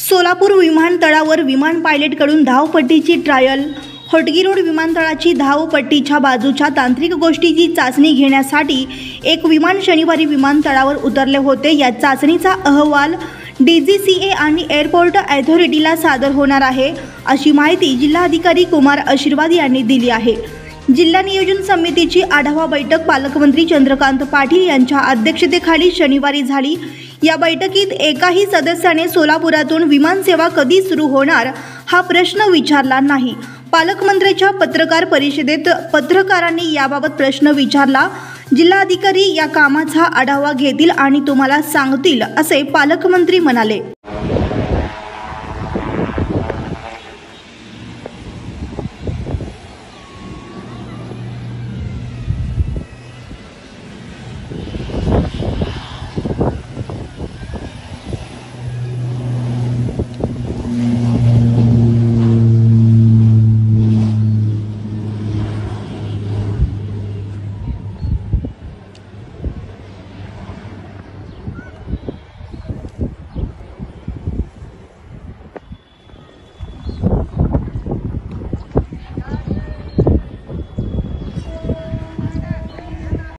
सोलापूर विमानतळावर विमान पायलटकडून धावपट्टीची trial. Hotgi road विमानतळाची धावपट्टीच्या बाजूच्या तांत्रिक गोष्टीची चाचणी घेण्यासाठी एक विमान शनिवारी विमानतळावर उतरले होते. या चाचणीचा अहवाल DGCA आणि एअरपोर्ट अथॉरिटीला सादर होणार आहे, अशी माहिती जिल्हाधिकारी कुमार आशीर्वाद यांनी दिली आहे. जिल्हा नियोजन समितीची आढावा बैठक पालकमंत्री चंद्रकांत पाटील यांच्या अध्यक्षतेखाली शनिवारी झाली. या बैठकीत एकाही सदस्याने सोलापुरातून विमानसेवा कधी सुरू होणार हा प्रश्न विचारला नाही. पालकमंत्र्यांच्या पत्रकार परिषदेत पत्रकारांनी याबाबत प्रश्न विचारला. जिल्हाधिकारी या कामाचा आढावा घेतील आणि तुम्हाला सांगतील, असे पालकमंत्री म्हणाले.